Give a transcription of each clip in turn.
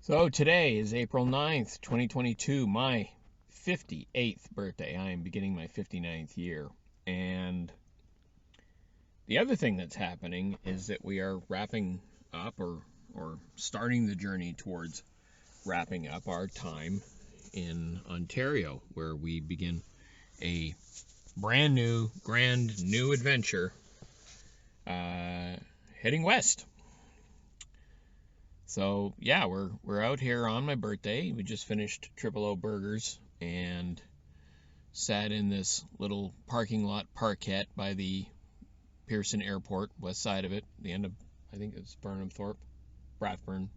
So today is April 9th, 2022, my 58th birthday. I am beginning my 59th year. And the other thing that's happening is that we are wrapping up or starting the journey towards wrapping up our time in Ontario, where we begin a brand new adventure heading west. So yeah, we're out here on my birthday. We just finished Triple O Burgers and sat in this little parking lot parkette by the Pearson Airport, west side of it, the end of, I think it's Burnhamthorpe, Rathburn,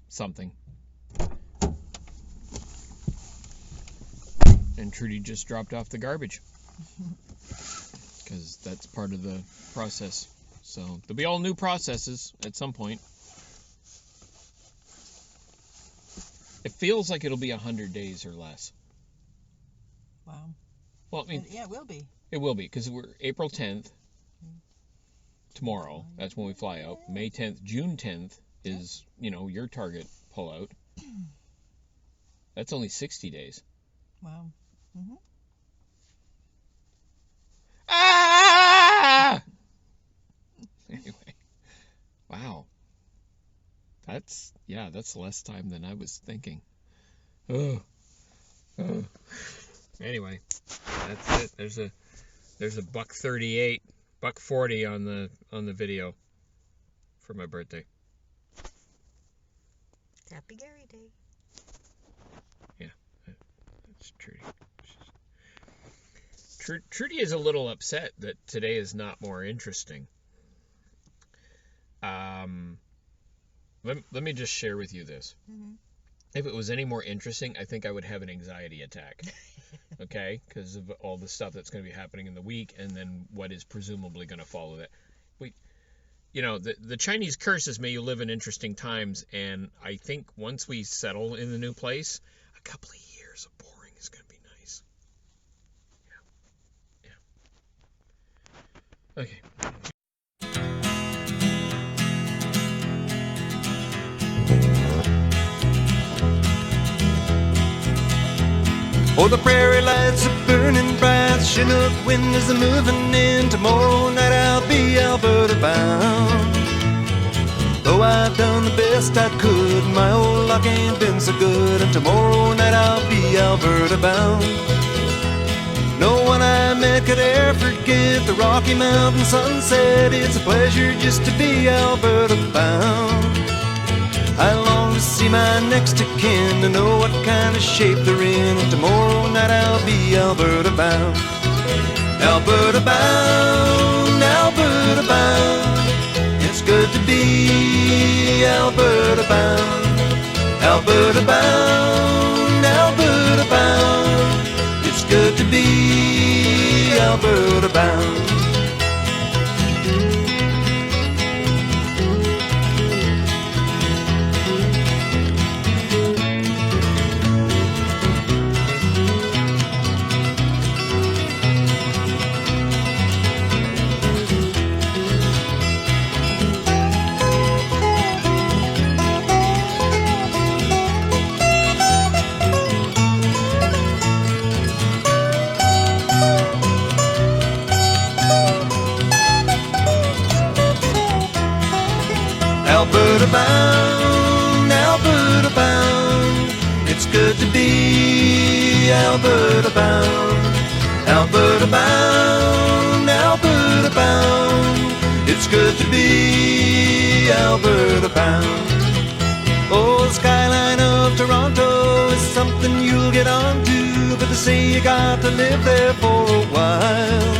something. And Trudy just dropped off the garbage because that's part of the process. So there'll be all new processes at some point. It feels like it'll be 100 days or less. Wow. Well, I mean, yeah, it will be. It will be, because we're April 10th, tomorrow. That's when we fly out. May 10th, June 10th is, your target pullout. That's only 60 days. Wow. Mm-hmm. Ah! Anyway, wow. That's less time than I was thinking. Anyway, that's it. There's a $1.38, $1.40 on the video for my birthday. Happy Gary Day. Yeah, that's Trudy. Trudy is a little upset that today is not more interesting. Let me just share with you this. Mm-hmm. If it was any more interesting, I think I would have an anxiety attack. Okay? Because of all the stuff that's going to be happening in the week and then what is presumably going to follow that. The Chinese curse is may you live in interesting times, and I think once we settle in the new place, a couple of years of boring is going to be nice. Yeah. Okay. Oh, the prairie lights are burning bright, Chinook wind is moving in. Tomorrow night I'll be Alberta bound. Though I've done the best I could, my old luck ain't been so good. And tomorrow night I'll be Alberta bound. No one I met could ever forget the Rocky Mountain sunset. It's a pleasure just to be Alberta bound. I long to see my next of kin, to know what kind of shape they're in. And tomorrow night I'll be Alberta bound. Alberta bound, Alberta bound. It's good to be Alberta bound. Alberta bound, Alberta bound. It's good to be Alberta bound. Alberta bound, Alberta bound. It's good to be Alberta bound. Alberta bound, Alberta bound. It's good to be Alberta bound. Oh, the skyline of Toronto is something you'll get onto, but they say you got to live there for a while.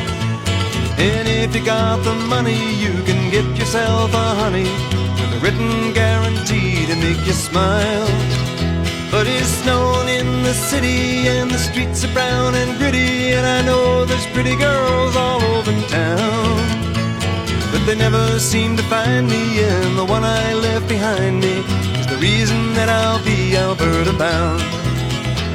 And if you got the money, you can get yourself a honey with a written guarantee to make you smile. But it's snowing in the city and the streets are brown and gritty, and I know there's pretty girls all over town, but they never seem to find me, and the one I left behind me is the reason that I'll be Alberta bound.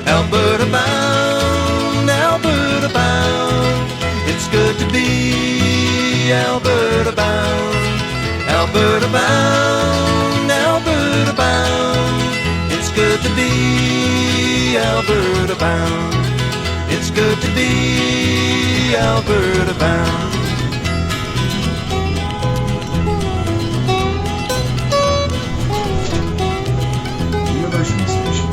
Alberta bound, Alberta bound. It's good to be Alberta bound. Alberta bound, Alberta bound. to be Alberta bound. It's good to be Alberta bound. University Station.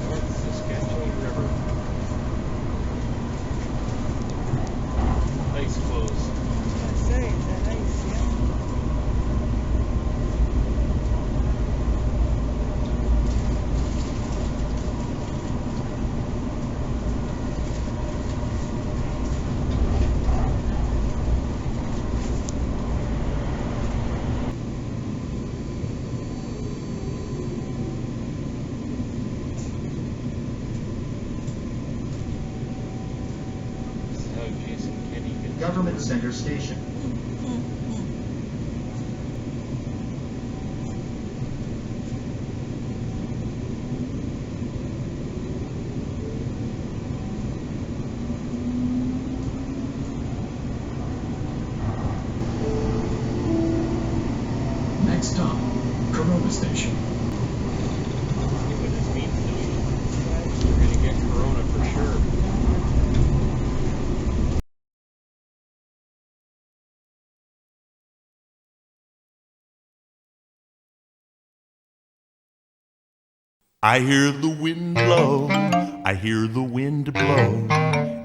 North Saskatchewan River. Ice flows. Say, is that ice, yeah? This is how Jason Kenney gets Government Center Station. Next stop, Corona Station. See what this means, don't you? We're gonna get corona for sure. I hear the wind blow, I hear the wind blow.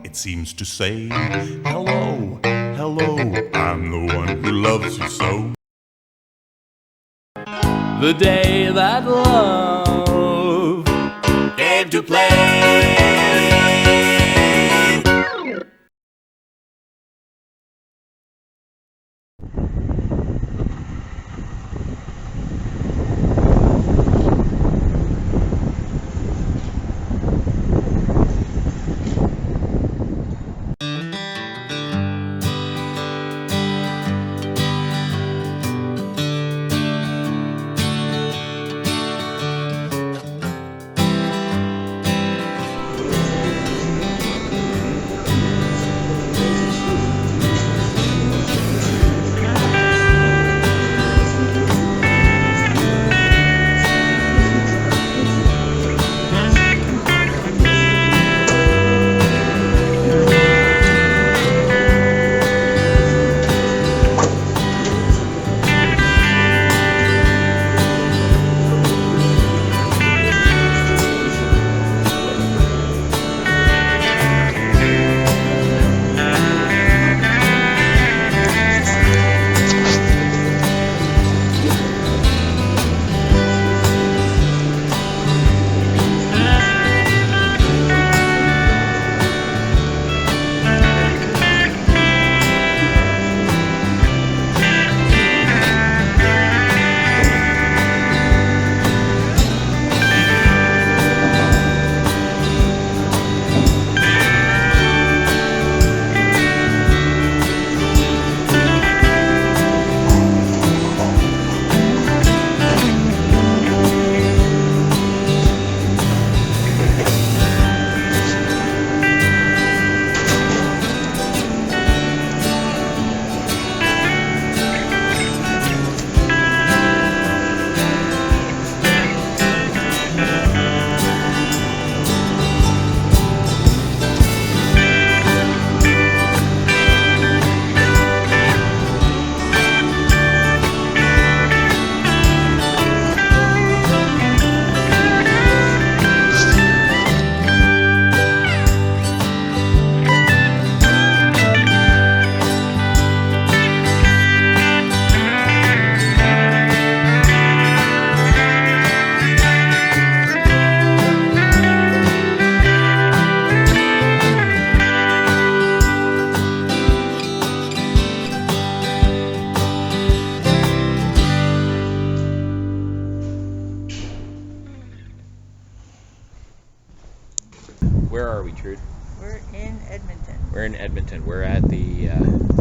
It seems to say, hello, hello, I'm the one who loves you so. The day that love came to play. Where are we, Trude? We're in Edmonton. We're in Edmonton. We're at the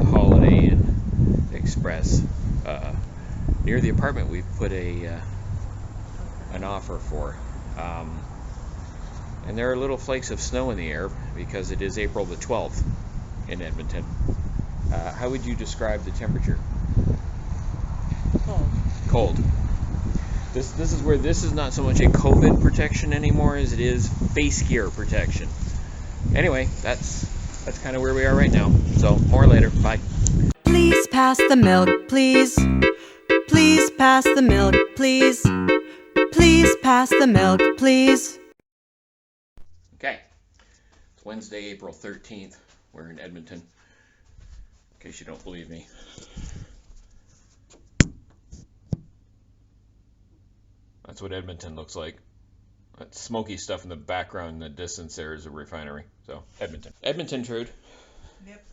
Holiday Inn Express. Near the apartment we've put an offer for. And there are little flakes of snow in the air because it is April the 12th in Edmonton. How would you describe the temperature? Cold. Cold. This is where this is not so much a COVID protection anymore as it is face gear protection. Anyway, that's kind of where we are right now. So more later. Bye. Please pass the milk, please. Please pass the milk, please. Please pass the milk, please. Okay. It's Wednesday, April 13th. We're in Edmonton. In case you don't believe me. That's what Edmonton looks like. That smoky stuff in the background in the distance there is a refinery. So, Edmonton. Edmonton, Trude. Yep.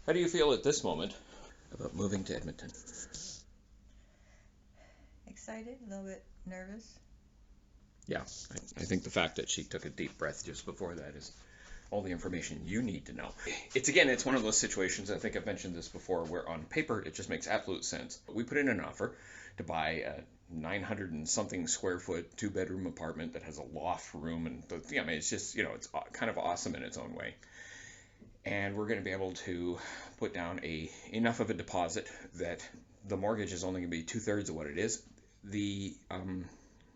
How do you feel at this moment about moving to Edmonton? Excited, a little bit nervous. Yeah, I think the fact that she took a deep breath just before that is all the information you need to know. It's one of those situations, I think I've mentioned this before, where on paper it just makes absolute sense. We put in an offer to buy a 900 and something square foot 2-bedroom apartment that has a loft room, and it's just, it's kind of awesome in its own way. And we're going to be able to put down enough of a deposit that the mortgage is only going to be 2/3 of what it is. The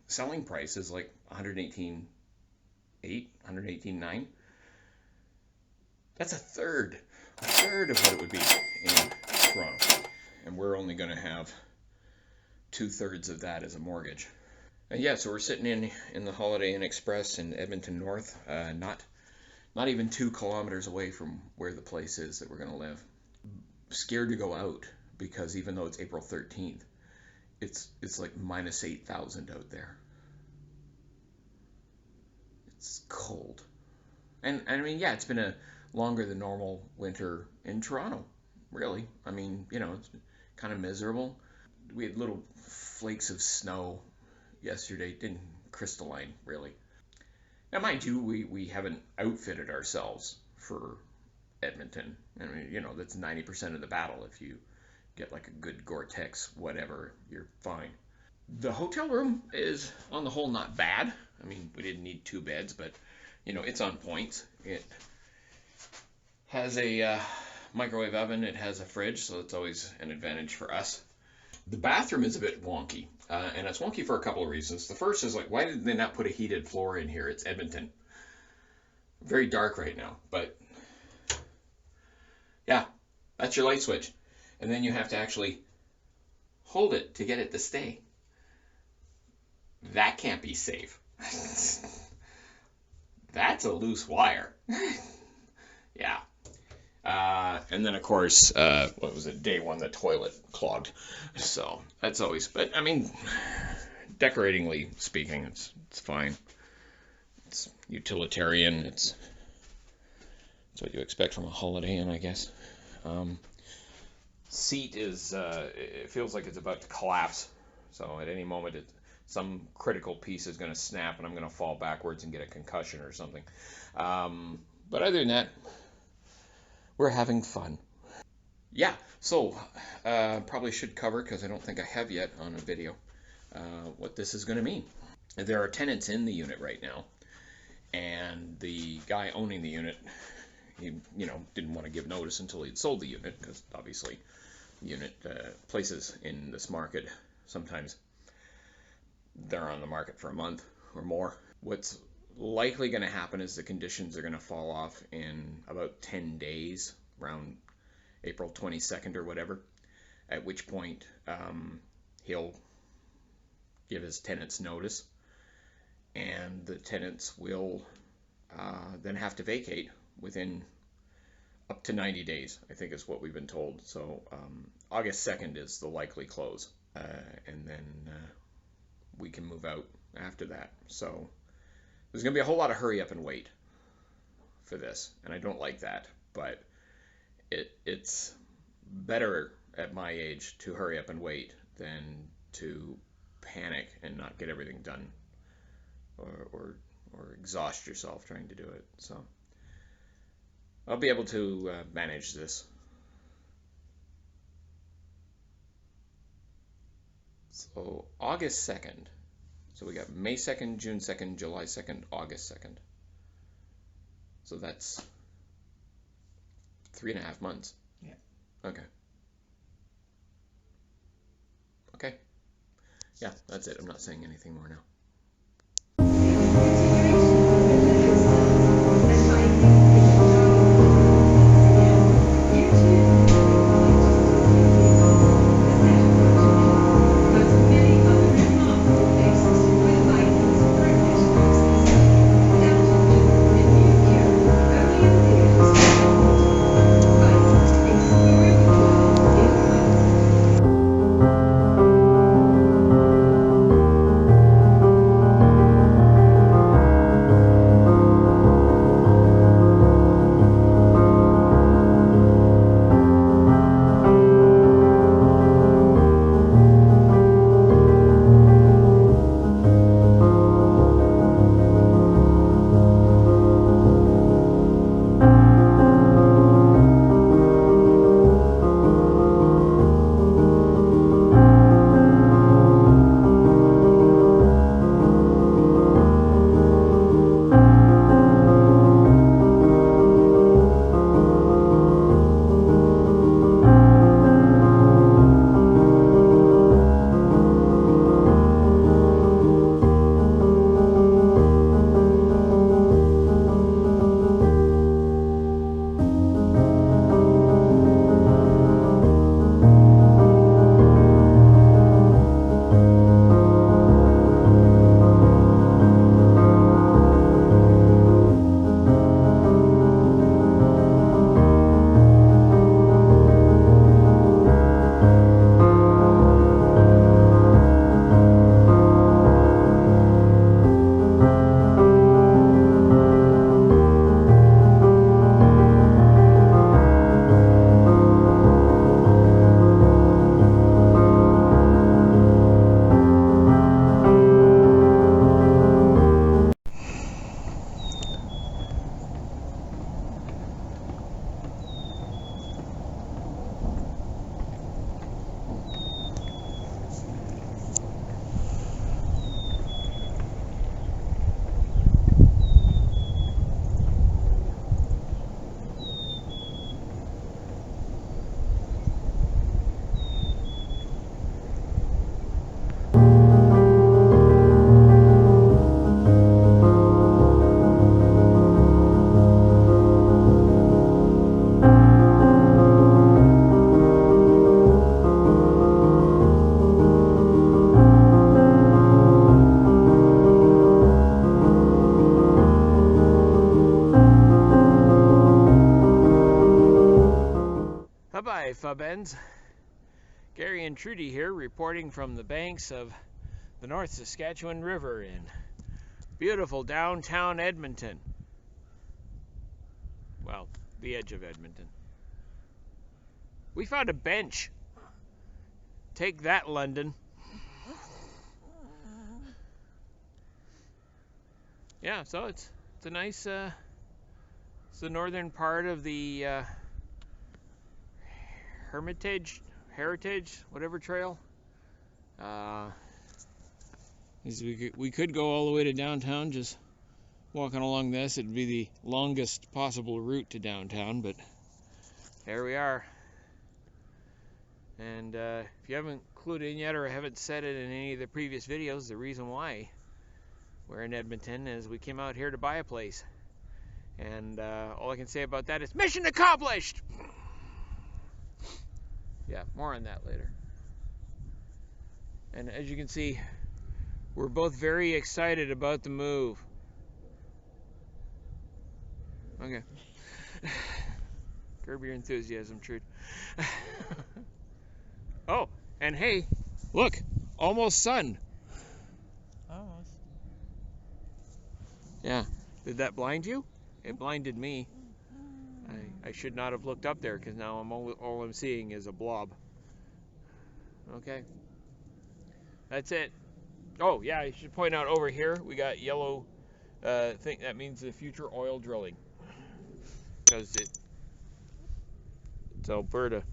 selling price is like $118,800, $118,900. That's a third of what it would be in Toronto. And we're only going to have 2/3 of that as a mortgage. And yeah, so we're sitting in the Holiday Inn Express in Edmonton North, not even 2 kilometers away from where the place is that we're going to live. Scared to go out because even though it's April 13th, it's like minus 8,000 out there. It's cold. And I mean, yeah, it's been a longer than normal winter in Toronto, really. I mean, it's kind of miserable. We had little flakes of snow yesterday, didn't crystalline, really. Now, mind you, we haven't outfitted ourselves for Edmonton. I mean, that's 90% of the battle. If you get like a good Gore-Tex, whatever, you're fine. The hotel room is, on the whole, not bad. I mean, we didn't need 2 beds, but, it's on point. It has a microwave oven. It has a fridge, so it's always an advantage for us. The bathroom is a bit wonky, and it's wonky for a couple of reasons. The first is, why did they not put a heated floor in here? It's Edmonton. Very dark right now, but yeah, that's your light switch. And then you have to actually hold it to get it to stay. That can't be safe. That's a loose wire. Yeah. And then, of course, what was it? Day one, the toilet clogged. So that's always, but I mean, decoratingly speaking, it's fine. It's utilitarian. It's what you expect from a Holiday Inn, I guess. Seat is, it feels like it's about to collapse. So at any moment, some critical piece is going to snap and I'm going to fall backwards and get a concussion or something. But other than that, we're having fun. Yeah, so probably should cover, because I don't think I have yet on a video, what this is going to mean. There are tenants in the unit right now, and the guy owning the unit, he didn't want to give notice until he'd sold the unit, because obviously unit places in this market, sometimes they're on the market for a month or more. What's likely going to happen is the conditions are going to fall off in about 10 days, around April 22nd or whatever, at which point he'll give his tenants notice, and the tenants will then have to vacate within up to 90 days, I think is what we've been told. So August 2nd is the likely close, and then we can move out after that. So there's going to be a whole lot of hurry up and wait for this, and I don't like that, but it's better at my age to hurry up and wait than to panic and not get everything done or or exhaust yourself trying to do it. So I'll be able to manage this. So August 2nd. So we got May 2nd, June 2nd, July 2nd, August 2nd. So that's 3.5 months. Yeah. Okay. Okay. Yeah, that's it. I'm not saying anything more now. Bye-bye, Fubbends. Gary and Trudy here, reporting from the banks of the North Saskatchewan River in beautiful downtown Edmonton. Well, the edge of Edmonton. We found a bench. Take that, London. Yeah, so it's a nice, it's the northern part of the Heritage, whatever trail. We could go all the way to downtown, just walking along this. It'd be the longest possible route to downtown, but there we are. And if you haven't clued in yet, or haven't said it in any of the previous videos, the reason why we're in Edmonton is we came out here to buy a place. And all I can say about that is mission accomplished! Yeah, more on that later. And as you can see, we're both very excited about the move. Okay. Curb your enthusiasm, Trude. Oh, and hey, look, almost sun. Almost. Yeah. Did that blind you? It blinded me. I should not have looked up there, because now all I'm seeing is a blob. Okay. That's it. Oh, yeah, I should point out over here, we got yellow think that means the future oil drilling, because it's Alberta.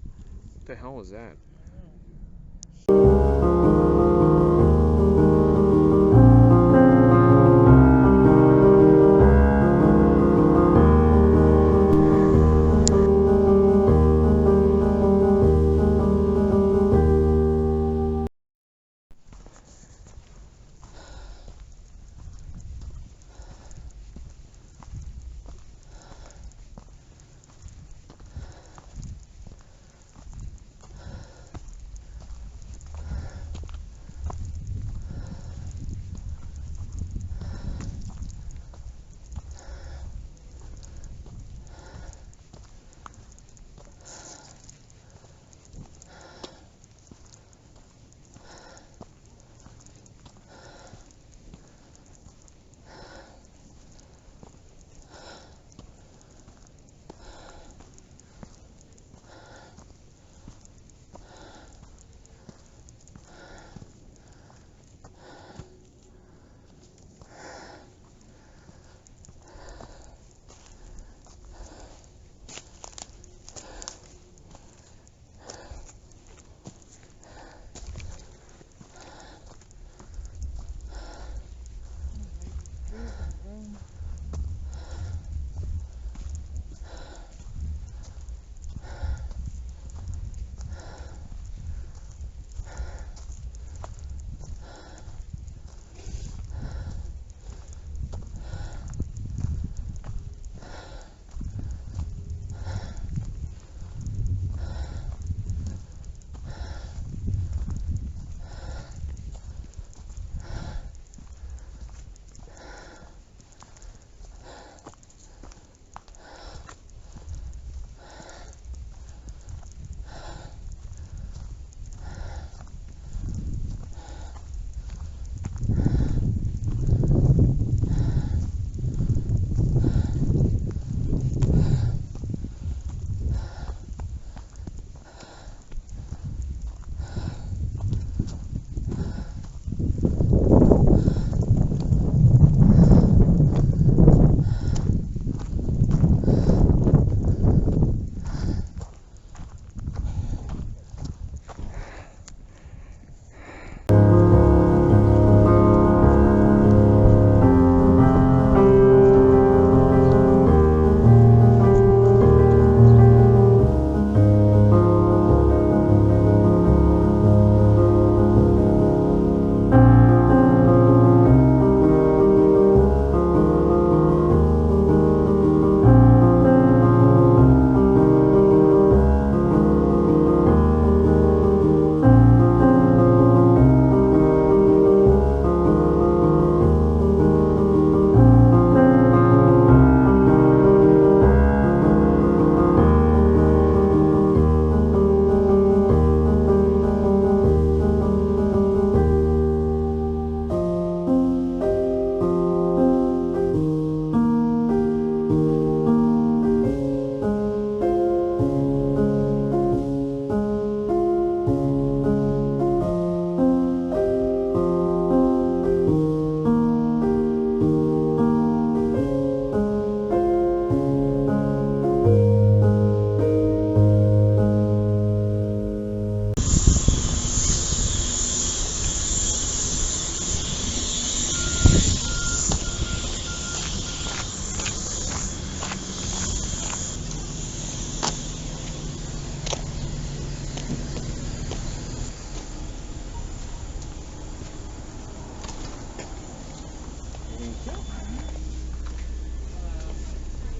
What the hell was that?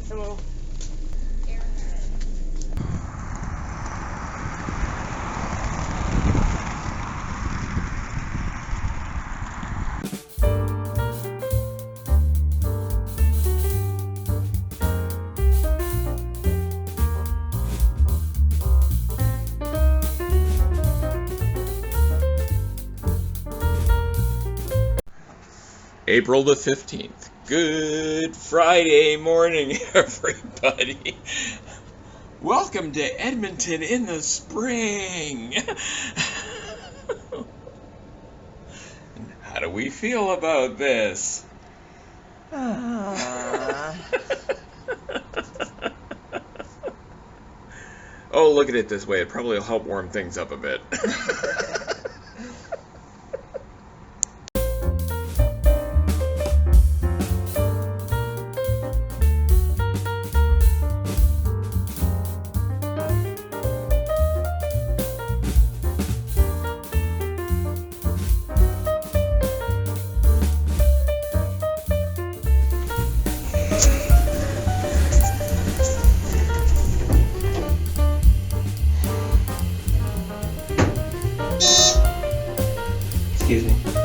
Hello. April the 15th. Good Friday morning, everybody. Welcome to Edmonton in the spring. How do we feel about this? Oh, look at it this way. It probably will help warm things up a bit. Excuse me.